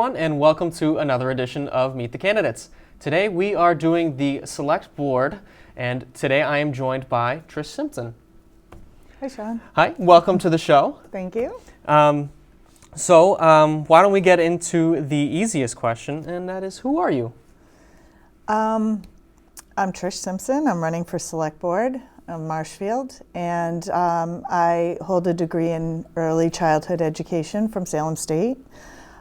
everyone, and welcome to another edition of Meet the Candidates. Today we are doing the Select Board, and today I am joined by Trish Simpson. Hi, Sean. Hi, welcome to the show. Thank you. Why don't we get into the easiest question, and that is, who are you? I'm Trish Simpson. I'm running for Select Board of Marshfield, and I hold a degree in early childhood education from Salem State.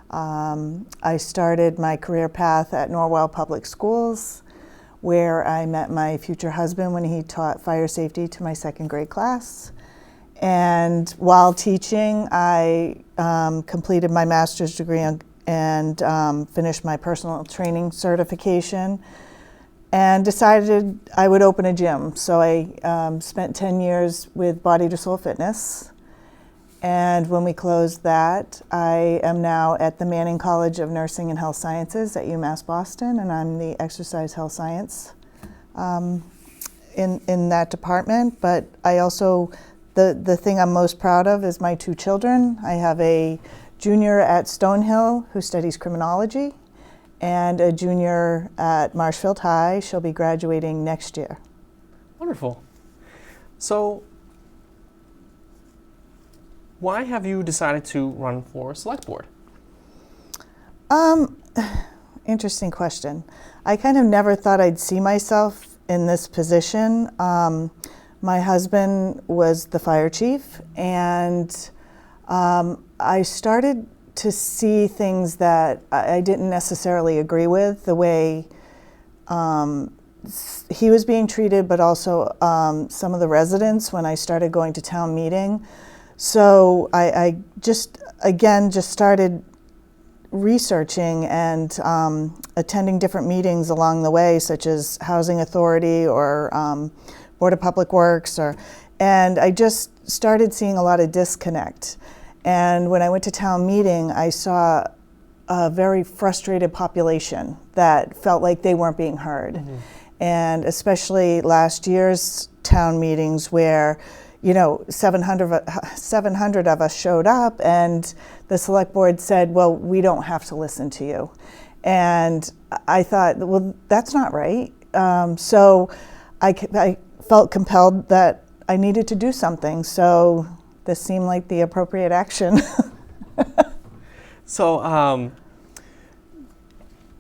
I started my career path at Norwell Public Schools, where I met my future husband when he taught fire safety to my second grade class. And while teaching, I completed my master's degree and finished my personal training certification, and decided I would open a gym. So I spent 10 years with Body to Soul Fitness. And when we closed that, I am now at the Manning College of Nursing and Health Sciences at UMass Boston, and I'm the exercise health science in that department. But I also, the thing I'm most proud of is my two children. I have a junior at Stonehill who studies criminology, and a junior at Marshfield High. She'll be graduating next year. Wonderful. So, why have you decided to run for Select Board? Interesting question. I kind of never thought I'd see myself in this position. My husband was the fire chief, and I started to see things that I didn't necessarily agree with, the way he was being treated, but also some of the residents when I started going to town meeting. So I just started researching and attending different meetings along the way, such as Housing Authority or Board of Public Works, and I just started seeing a lot of disconnect. And when I went to town meeting, I saw a very frustrated population that felt like they weren't being heard. Mm-hmm. And especially last year's town meetings where, 700 of us showed up, and the select board said, well, we don't have to listen to you. And I thought, well, that's not right. So I felt compelled that I needed to do something. So this seemed like the appropriate action. So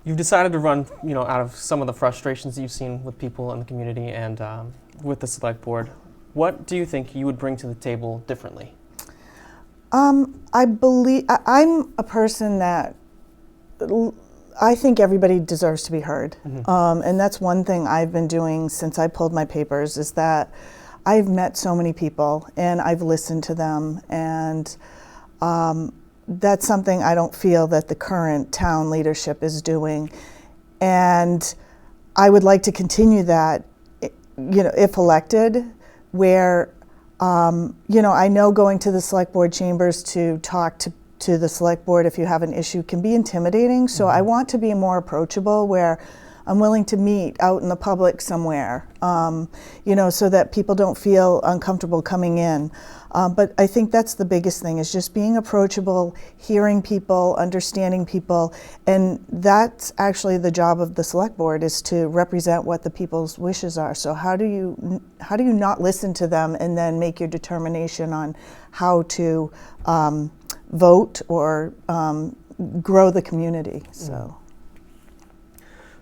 you've decided to run, out of some of the frustrations that you've seen with people in the community and with the Select Board. What do you think you would bring to the table differently? I believe I'm a person that I think everybody deserves to be heard. Mm-hmm. And that's one thing I've been doing since I pulled my papers, is that I've met so many people and I've listened to them, and that's something I don't feel that the current town leadership is doing. And I would like to continue that, if elected, where, I know going to the select board chambers to talk to the select board if you have an issue can be intimidating. So I want to be more approachable, where I'm willing to meet out in the public somewhere, so that people don't feel uncomfortable coming in. But I think that's the biggest thing, is just being approachable, hearing people, understanding people, and that's actually the job of the select board, is to represent what the people's wishes are. So how do you not listen to them and then make your determination on how to vote or grow the community?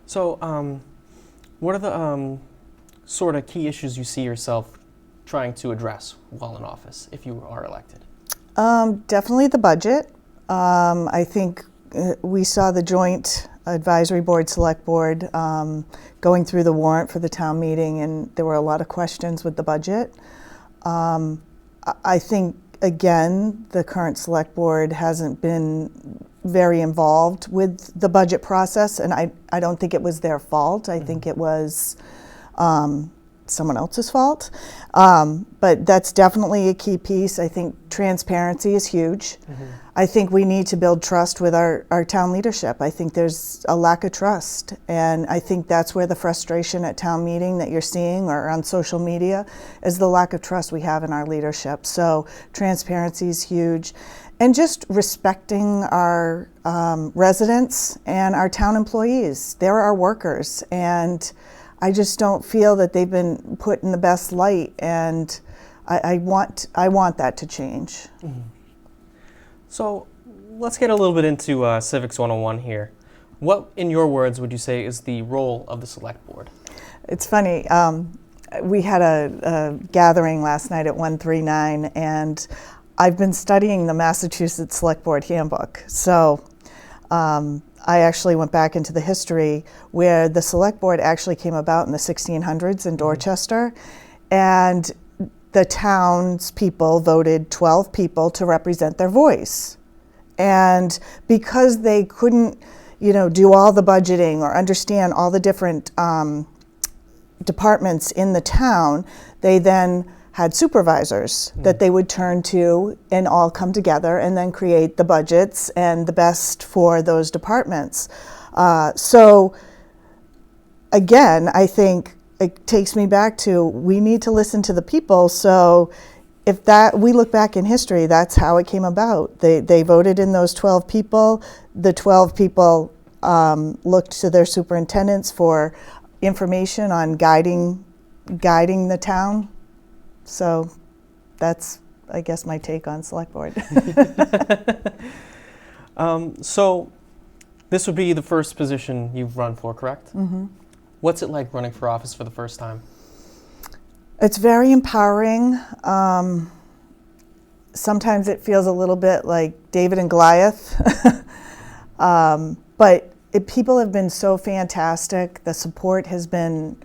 So, what are the sort of key issues you see yourself trying to address while in office, if you are elected? Definitely the budget. I think we saw the joint advisory board, select board, going through the warrant for the town meeting, and there were a lot of questions with the budget. I think, again, the current select board hasn't been very involved with the budget process, and I don't think it was their fault. I think it was someone else's fault. But that's definitely a key piece. I think transparency is huge. Mm-hmm. I think we need to build trust with our town leadership. I think there's a lack of trust, and I think that's where the frustration at town meeting that you're seeing or on social media is the lack of trust we have in our leadership. So transparency is huge. and just respecting our residents and our town employees. They're our workers, and I just don't feel that they've been put in the best light, and I want that to change. Mm-hmm. So let's get a little bit into Civics 101 here. What, in your words, would you say is the role of the Select Board? It's funny. We had a gathering last night at 139, and I've been studying the Massachusetts Select Board Handbook. So I actually went back into the history where the Select Board actually came about in the 1600s in Dorchester, and the townspeople voted 12 people to represent their voice. And because they couldn't, do all the budgeting or understand all the different departments in the town, they then had supervisors that they would turn to and all come together and then create the budgets and the best for those departments. So again, I think it takes me back to, we need to listen to the people. So if we look back in history, that's how it came about. They voted in those 12 people. The 12 people looked to their superintendents for information on guiding the town. So that's, I guess, my take on Select Board. So this would be the first position you've run for, correct? Mm-hmm. What's it like running for office for the first time? It's very empowering. Sometimes it feels a little bit like David and Goliath. But people have been so fantastic. The support has been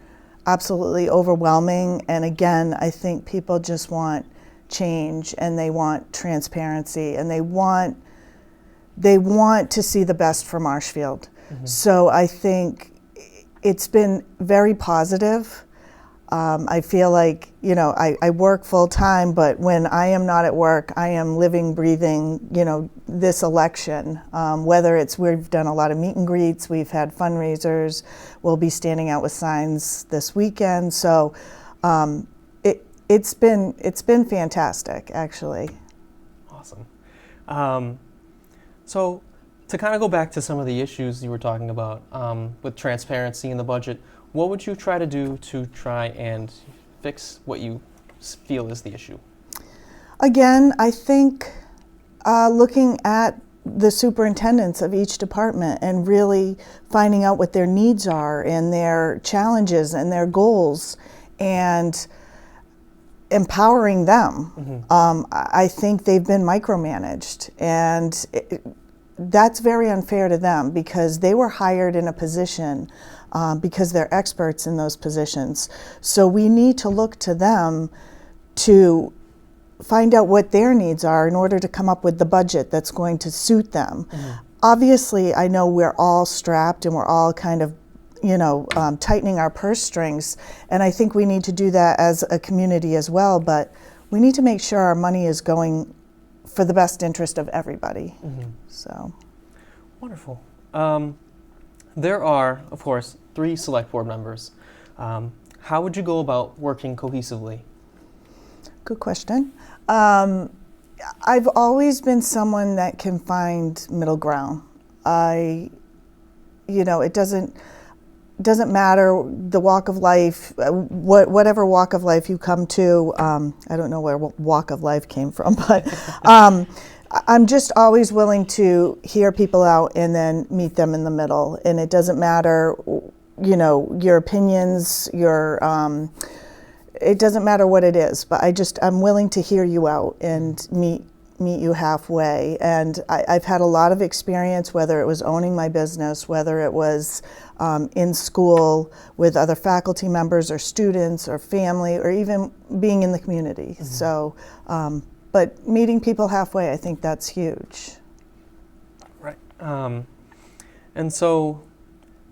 absolutely overwhelming. And again, I think people just want change, and they want transparency, and they want to see the best for Marshfield. Mm-hmm. So I think it's been very positive. I feel like, I work full time, but when I am not at work, I am living, breathing, this election. Whether we've done a lot of meet and greets, we've had fundraisers, we'll be standing out with signs this weekend. So it's been fantastic, actually. Awesome. So to kind of go back to some of the issues you were talking about with transparency in the budget, what would you try to do to try and fix what you feel is the issue? Again, I think looking at the superintendents of each department and really finding out what their needs are and their challenges and their goals, and empowering them. Mm-hmm. I think they've been micromanaged, and that's very unfair to them, because they were hired in a position because they're experts in those positions. So we need to look to them to find out what their needs are in order to come up with the budget that's going to suit them. Mm-hmm. Obviously, I know we're all strapped and we're all kind of tightening our purse strings, and I think we need to do that as a community as well, but we need to make sure our money is going for the best interest of everybody. Mm-hmm. So, wonderful. There are, of course, 3 Select Board members. How would you go about working cohesively? Good question. I've always been someone that can find middle ground. It doesn't matter the walk of life, whatever walk of life you come to. I don't know where walk of life came from, but I'm just always willing to hear people out and then meet them in the middle. And it doesn't matter, your opinions, it doesn't matter what it is, but I'm willing to hear you out and meet you halfway. And I've had a lot of experience, whether it was owning my business, whether it was in school with other faculty members or students or family, or even being in the community. Mm-hmm. So, but meeting people halfway, I think that's huge. Right. And so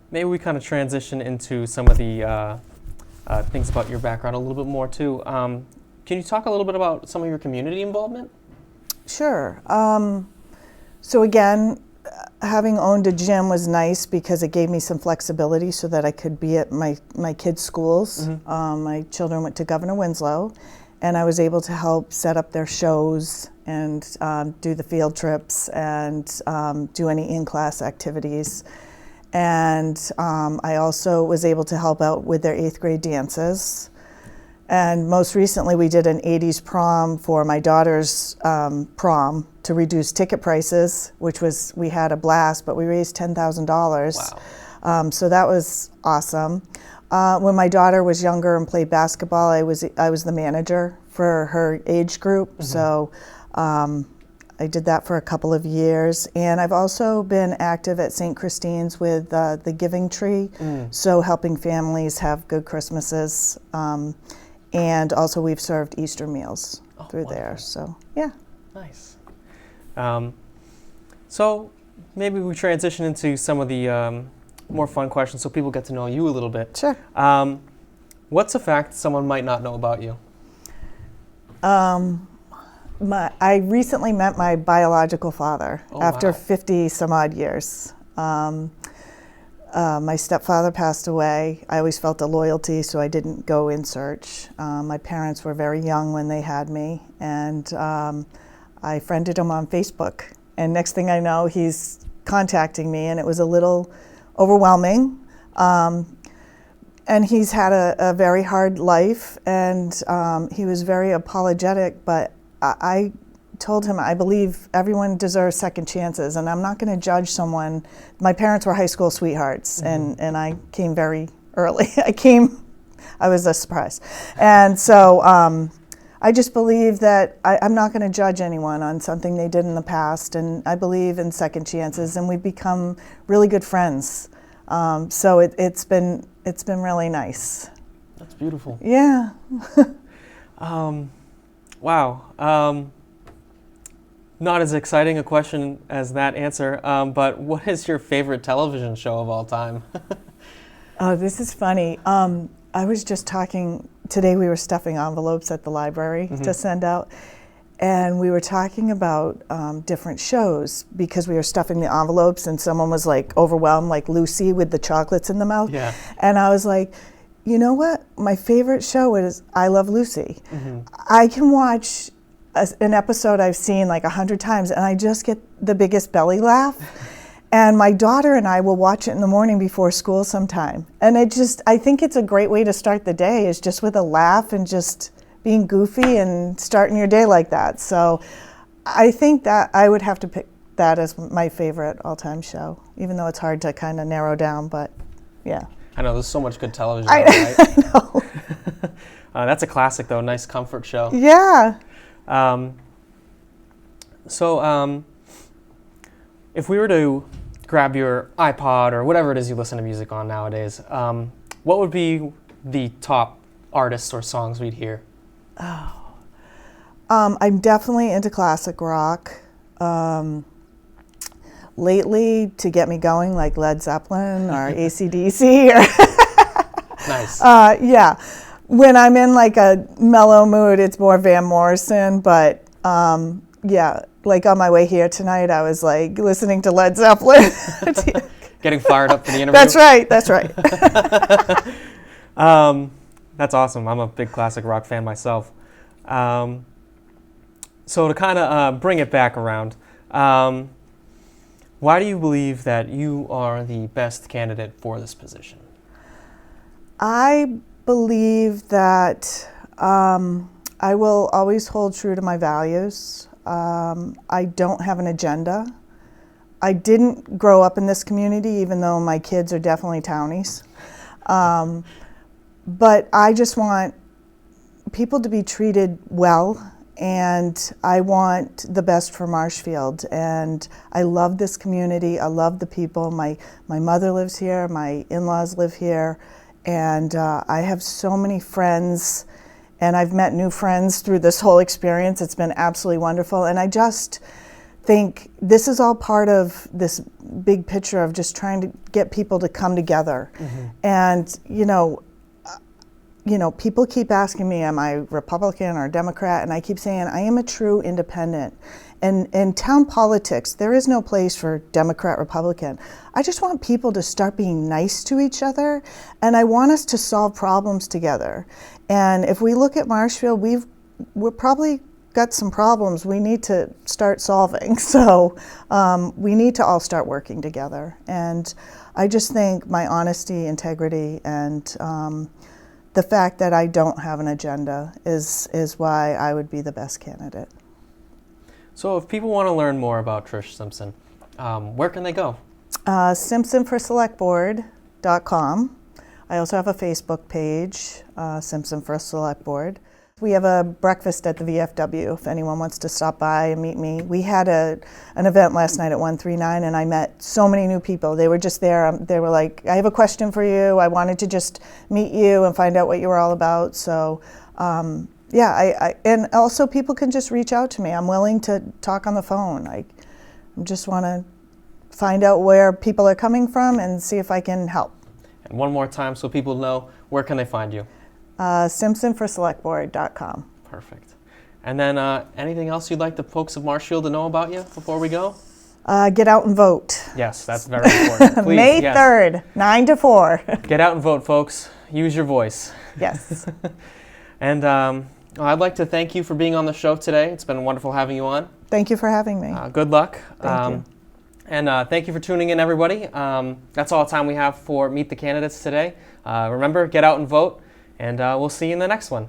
maybe we kind of transition into some of the things about your background a little bit more too. Can you talk a little bit about some of your community involvement? Sure. So again, having owned a gym was nice because it gave me some flexibility so that I could be at my kids' schools. Mm-hmm. My children went to Governor Winslow, and I was able to help set up their shows and do the field trips and do any in-class activities. And I also was able to help out with their 8th grade dances. And most recently, we did an 80s prom for my daughter's prom to reduce ticket prices, which was, we had a blast, but we raised $10,000. Wow. So that was awesome. When my daughter was younger and played basketball, I was the manager for her age group. Mm-hmm. So I did that for a couple of years. And I've also been active at St. Christine's with the Giving Tree, so helping families have good Christmases. And also we've served Easter meals through wonderful. There. So, yeah. Nice. So maybe we transition into some of the more fun questions so people get to know you a little bit. Sure. What's a fact someone might not know about you? I recently met my biological father after 50 some odd years. My stepfather passed away. I always felt a loyalty, so I didn't go in search. My parents were very young when they had me, and I friended him on Facebook. And next thing I know, he's contacting me, and it was a little overwhelming. And he's had a very hard life, and he was very apologetic, but I told him I believe everyone deserves second chances, and I'm not going to judge someone. My parents were high school sweethearts, and I came very early. I was a surprise. And so I just believe that I'm not going to judge anyone on something they did in the past, and I believe in second chances, and we've become really good friends. So it's been really nice. That's beautiful. Yeah. Wow. Not as exciting a question as that answer, but what is your favorite television show of all time? Oh, this is funny. I was just talking, today we were stuffing envelopes at the library to send out, and we were talking about different shows because we were stuffing the envelopes, and someone was like overwhelmed, like Lucy with the chocolates in the mouth. Yeah. And I was like, you know what? My favorite show is I Love Lucy. I can watch an episode I've seen like 100 times, and I just get the biggest belly laugh. And my daughter and I will watch it in the morning before school sometime. And I think it's a great way to start the day, is just with a laugh and just being goofy and starting your day like that. So I think that I would have to pick that as my favorite all-time show, even though it's hard to kind of narrow down, but yeah. I know, there's so much good television. I know. That's a classic, though. Nice comfort show. Yeah. So if we were to grab your iPod or whatever it is you listen to music on nowadays, what would be the top artists or songs we'd hear? I'm definitely into classic rock. Lately, to get me going, like Led Zeppelin or AC/DC. Nice. Yeah. When I'm in like a mellow mood, it's more Van Morrison, but yeah, like on my way here tonight, I was like listening to Led Zeppelin. Getting fired up for the interview? That's right, that's right. That's awesome. I'm a big classic rock fan myself. So to kind of bring it back around, why do you believe that you are the best candidate for this position? I believe that I will always hold true to my values. I don't have an agenda. I didn't grow up in this community, even though my kids are definitely townies. But I just want people to be treated well, and I want the best for Marshfield. And I love this community. I love the people. My mother lives here. My in-laws live here. And I have so many friends, and I've met new friends through this whole experience. It's been absolutely wonderful. And I just think this is all part of this big picture of just trying to get people to come together. And, you know, people keep asking me, am I Republican or Democrat? And I keep saying, I am a true independent. And in town politics, there is no place for Democrat, Republican. I just want people to start being nice to each other, and I want us to solve problems together. And if we look at Marshfield, we've we're probably got some problems we need to start solving. So we need to all start working together. And I just think my honesty, integrity, and the fact that I don't have an agenda is why I would be the best candidate. So if people want to learn more about Trish Simpson, where can they go? SimpsonForSelectBoard.com. I also have a Facebook page, Simpson for Select Board. We have a breakfast at the VFW if anyone wants to stop by and meet me. We had an event last night at 139 and I met so many new people. They were just there. They were like, I have a question for you. I wanted to just meet you and find out what you were all about. So yeah, and also people can just reach out to me. I'm willing to talk on the phone. I just want to find out where people are coming from and see if I can help. And one more time so people know, where can they find you? SimpsonForSelectBoard.com. Perfect. And then anything else you'd like the folks of Marshfield to know about you before we go? Get out and vote. Yes, that's very important. Please, May yes. 3rd, 9 to 4. Get out and vote, folks. Use your voice. Yes. And I'd like to thank you for being on the show today. It's been wonderful having you on. Thank you for having me. Good luck. Thank you. And thank you for tuning in, everybody. That's all the time we have for Meet the Candidates today. Remember, get out and vote, and we'll see you in the next one.